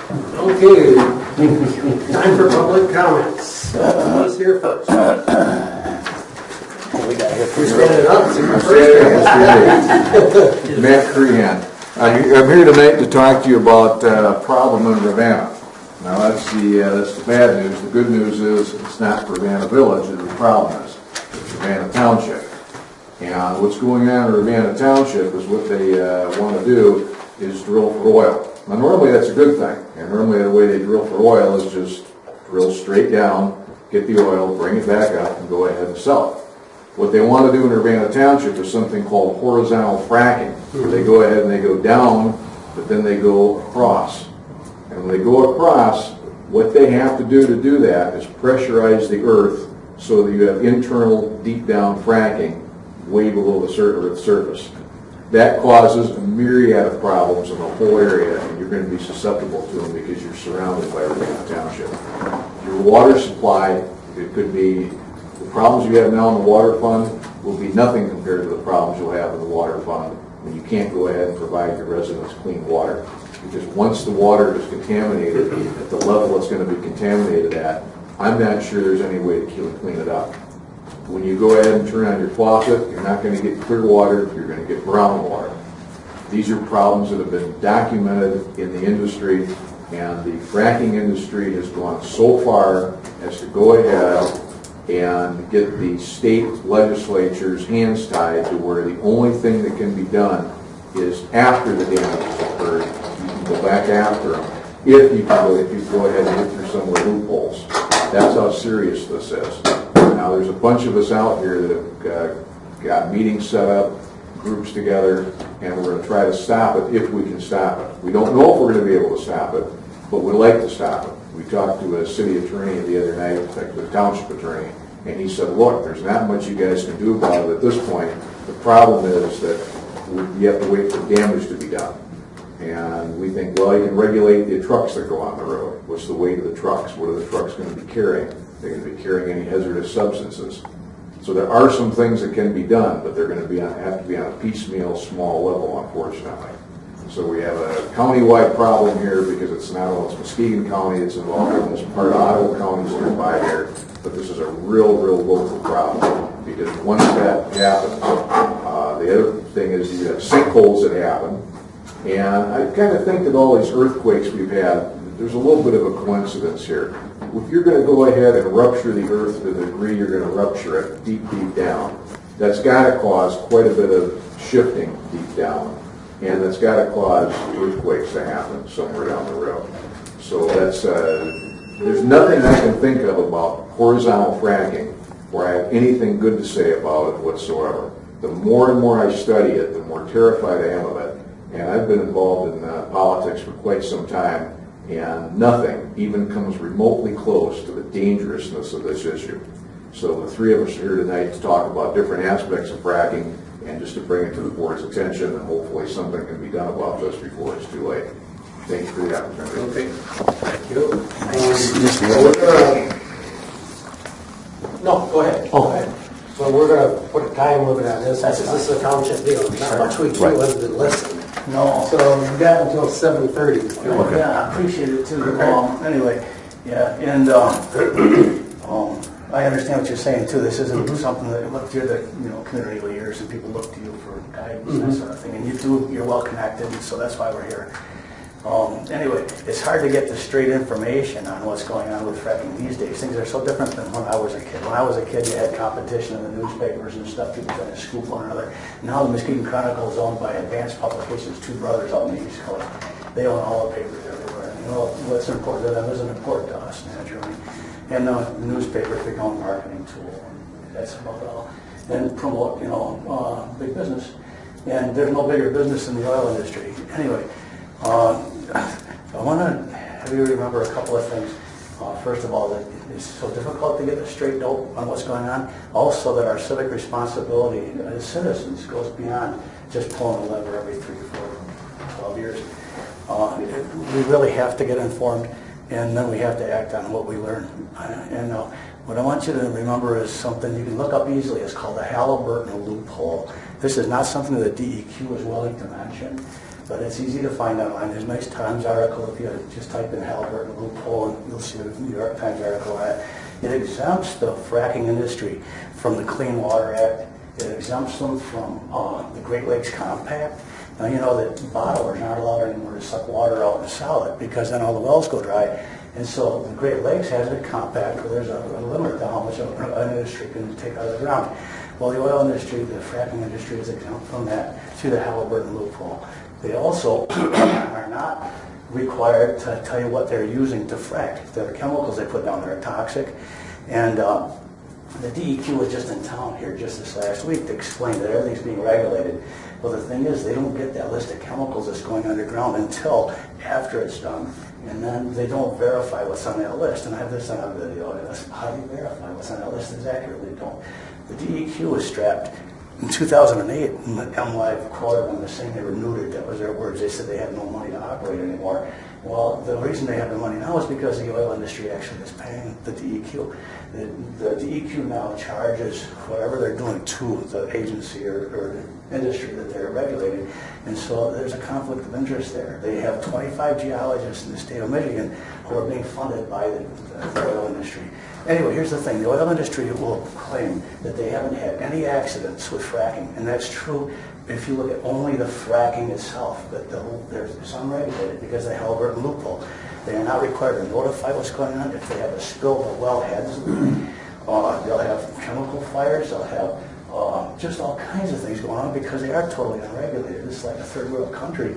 Okay, time for public comments. Who's here first? Who's standing up? Matt Crehan. I'm here tonight to talk to you about a problem in Ravenna. Now that's the bad news. The good news is it's not Ravenna Village that the problem is. It's Ravenna Township. And what's going on in Ravenna Township is what they want to do is drill for oil. Now normally that's a good thing. And normally the way they drill for oil is just drill straight down, get the oil, bring it back up, and go ahead and sell it. What they want to do in Ravenna Township is something called horizontal fracking. They go ahead and they go down, but then they go across. And when they go across, what they have to do that is pressurize the earth so that you have internal deep down fracking way below the Earth's surface. That causes a myriad of problems in the whole area, and you're going to be susceptible to them because you're surrounded by Ravenna Township. Your water supply, it could be the problems you have now in the water fund will be nothing compared to the problems you'll have in the water fund when you can't go ahead and provide your residents clean water. Because once the water is contaminated at the level it's going to be contaminated at, I'm not sure there's any way to clean it up. When you go ahead and turn on your faucet, you're not going to get clear water, you're going to get brown water. These are problems that have been documented in the industry, and the fracking industry has gone so far as to go ahead and get the state legislature's hands tied to where the only thing that can be done is after the damage has occurred, you can go back after them if you go ahead and get through some of the loopholes. That's how serious this is. Now there's a bunch of us out here that have got meetings set up, groups together, and we're going to try to stop it if we can stop it. We don't know if we're going to be able to stop it, but we'd like to stop it. We talked to a city attorney the other night, in fact, the township attorney, and he said, look, there's not much you guys can do about it at this point. The problem is that you have to wait for damage to be done. And we think, well, you can regulate the trucks that go on the road. What's the weight of the trucks? What are the trucks going to be carrying? They're going to be carrying any hazardous substances. So there are some things that can be done, but they're going to have to be on a piecemeal, small level, unfortunately. So we have a county-wide problem here because it's not only Muskegon County, it's involved in this part of Ottawa County nearby here, but this is a real local problem because once that happens, the other thing is you have sinkholes that happen, and I kind of think that all these earthquakes we've had, there's a little bit of a coincidence here. If you're going to go ahead and rupture the earth to the degree you're going to rupture it deep down, that's got to cause quite a bit of shifting deep down. And that's got to cause earthquakes to happen somewhere down the road. So that's there's nothing I can think of about horizontal fracking where I have anything good to say about it whatsoever. The more and more I study it, the more terrified I am of it. And I've been involved in politics for quite some time, and nothing even comes remotely close to the dangerousness of this issue. So the three of us are here tonight to talk about different aspects of fracking and just to bring it to the board's attention, and hopefully something can be done about this before it's too late. Thank you for the opportunity. Okay. Thank you. No, go ahead. Oh. Go ahead. So we're going to put a time limit on this. This is a township deal. Not much we do other than listen. No. So you've got until 7:30. Okay. Yeah, I appreciate it too. Anyway, yeah, and I understand what you're saying too. This isn't something that you're the community leaders and people look to you for guidance and that sort of thing. And you're well connected, and so that's why we're here. Anyway, it's hard to get the straight information on what's going on with fracking these days. Things are so different than when I was a kid. When I was a kid, you had competition in the newspapers and stuff. People trying to scoop one another. Now the Muskegon Chronicle is owned by Advanced Publications, two brothers out in the East Coast. They own all the papers everywhere. What's important to them isn't important to us, naturally. And the newspapers become a marketing tool. That's about all. And promote, big business. And there's no bigger business in the oil industry. Anyway, I want to have you remember a couple of things. First of all, that it's so difficult to get the straight dope on what's going on. Also, that our civic responsibility as citizens goes beyond just pulling a lever every 3, 4, 12 years. We really have to get informed, and then we have to act on what we learn. And what I want you to remember is something you can look up easily. It's called the Halliburton loophole. This is not something that the DEQ is willing to mention, but it's easy to find online. There's a nice Times article, if you just type in Halliburton loophole, and you'll see a New York Times article on it. It exempts the fracking industry from the Clean Water Act. It exempts them from the Great Lakes Compact. Now, you know that bottlers aren't allowed anymore to suck water out and sell it, because then all the wells go dry. And so the Great Lakes has a compact where there's a limit to how much an industry can take out of the ground. Well, the oil industry, the fracking industry is exempt from that through the Halliburton loophole. They also are not required to tell you what they're using to frack. The chemicals they put down there are toxic. And the DEQ was just in town here just this last week to explain that everything's being regulated. Well, the thing is, they don't get that list of chemicals that's going underground until after it's done. And then they don't verify what's on that list. And I have this on a video. How do you verify what's on that list is accurate? They don't. The DEQ was strapped in 2008. MLive quoted them as saying they were neutered. That was their words. They said they had no money to operate anymore. Well, the reason they have the money now is because the oil industry actually is paying the DEQ. The DEQ now charges whatever they're doing to the agency or the industry that they're regulating. And so there's a conflict of interest there. They have 25 geologists in the state of Michigan who are being funded by the oil industry. Anyway, here's the thing. The oil industry will claim that they haven't had any accidents with fracking, and that's true if you look at only the fracking itself, but there's unregulated because of the Halliburton loophole. They are not required to notify what's going on. If they have a spill of wellheads, they'll have chemical fires, they'll have just all kinds of things going on because they are totally unregulated. It's like a third world country.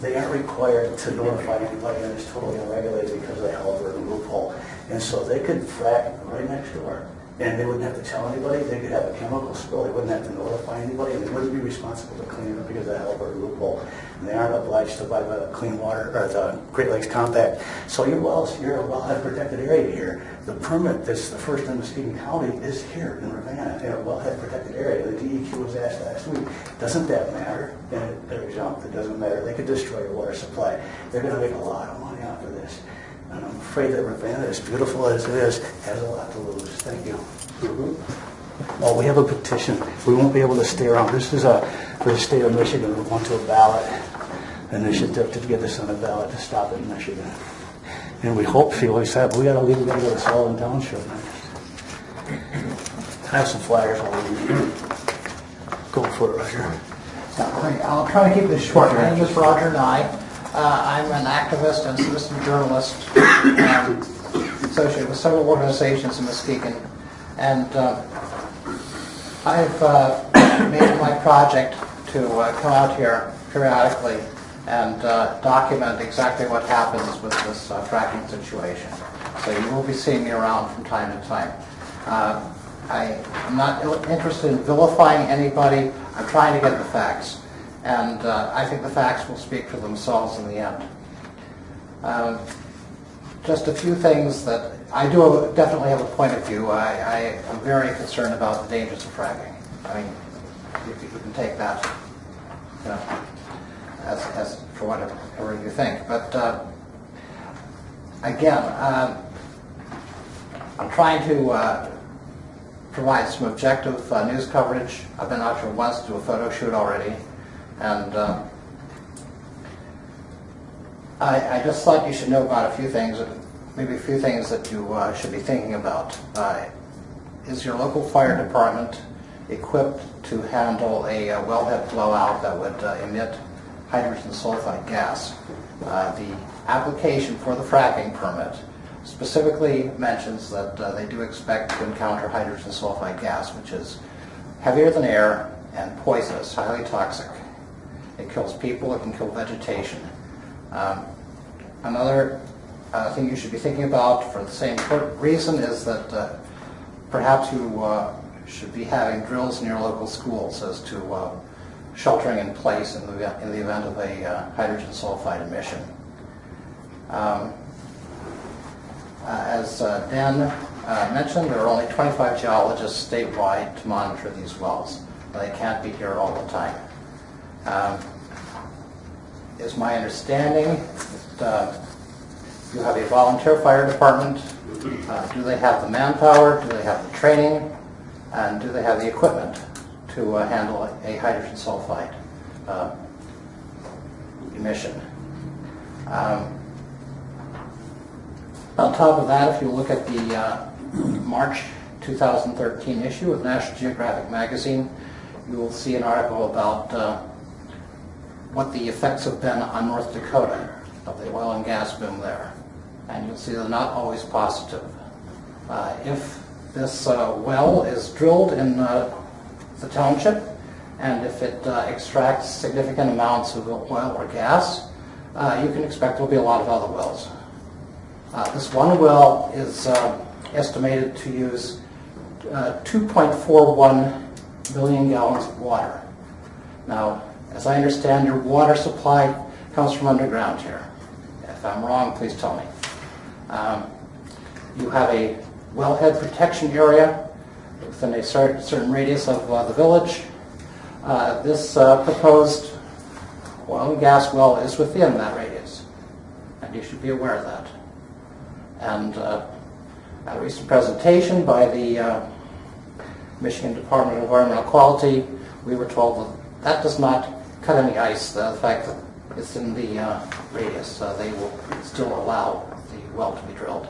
They aren't required to notify anybody, and it's totally unregulated because of the Halliburton loophole. And so they could frack right next door, and they wouldn't have to tell anybody. They could have a chemical spill. They wouldn't have to notify anybody, and they wouldn't be responsible to clean it up because of the Halliburton loophole. And they aren't obliged to abide by the Clean Water or the Great Lakes Compact. So your wells, you're a wellhead protected area here. The permit that's the first in Muskegon County is here in Ravenna, in a wellhead protected area. The DEQ was asked last week, doesn't that matter? And they're exempt. It doesn't matter. They could destroy your water supply. They're going to make a lot of money off of this. And I'm afraid that Ravenna, as beautiful as it is, has a lot to lose. Thank you. Well, we have a petition. We won't be able to stay around. This is for the state of Michigan. We want to a ballot initiative to get this on a ballot to stop it in Michigan. And we hope, Phil, said, we got to leave. We got to go to Sullivan Township. I have some flyers. Go for it, Roger. I'll try to keep this short. My name is Roger Nye. I'm an activist and citizen journalist associated with several organizations in Muskegon. And I've made it my project to come out here periodically and document exactly what happens with this fracking situation. So you will be seeing me around from time to time. I'm not interested in vilifying anybody. I'm trying to get the facts. And I think the facts will speak for themselves in the end. Just a few things that I do definitely have a point of view. I am very concerned about the dangers of fracking. I mean, if you can take that, you know, as for whatever you think. But again, I'm trying to provide some objective news coverage. I've been out here once to do a photo shoot already. And I just thought you should know about a few things, maybe a few things that you should be thinking about. Is your local fire department equipped to handle a wellhead blowout that would emit hydrogen sulfide gas? The application for the fracking permit specifically mentions that they do expect to encounter hydrogen sulfide gas, which is heavier than air and poisonous, highly toxic. It kills people, it can kill vegetation. Another thing you should be thinking about for the same reason is that perhaps you should be having drills in your local schools as to sheltering in place in the event of a hydrogen sulfide emission. As Dan mentioned, there are only 25 geologists statewide to monitor these wells. They can't be here all the time. Is my understanding that you have a volunteer fire department. Do they have the manpower? Do they have the training? And do they have the equipment to handle a hydrogen sulfide emission. On top of that, if you look at the March 2013 issue of National Geographic magazine, you will see an article about what the effects have been on North Dakota of the oil and gas boom there. And you'll see they're not always positive. If this well is drilled in the township, and if it extracts significant amounts of oil or gas, you can expect there will be a lot of other wells. This one well is estimated to use 2.41 million gallons of water. Now, as I understand, your water supply comes from underground here. If I'm wrong, please tell me. You have a wellhead protection area within a certain radius of the village. This proposed oil and gas well is within that radius, and you should be aware of that. And at a recent presentation by the Michigan Department of Environmental Quality, we were told that that does not cut any ice, the fact that it's in the radius. They will still allow the well to be drilled.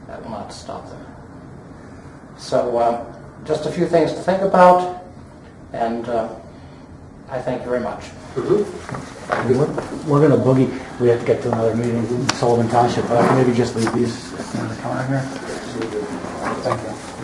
That will not stop them. So just a few things to think about, and I thank you very much. We're going to boogie. We have to get to another meeting in Sullivan Township, but maybe just leave these in the corner here. Thank you.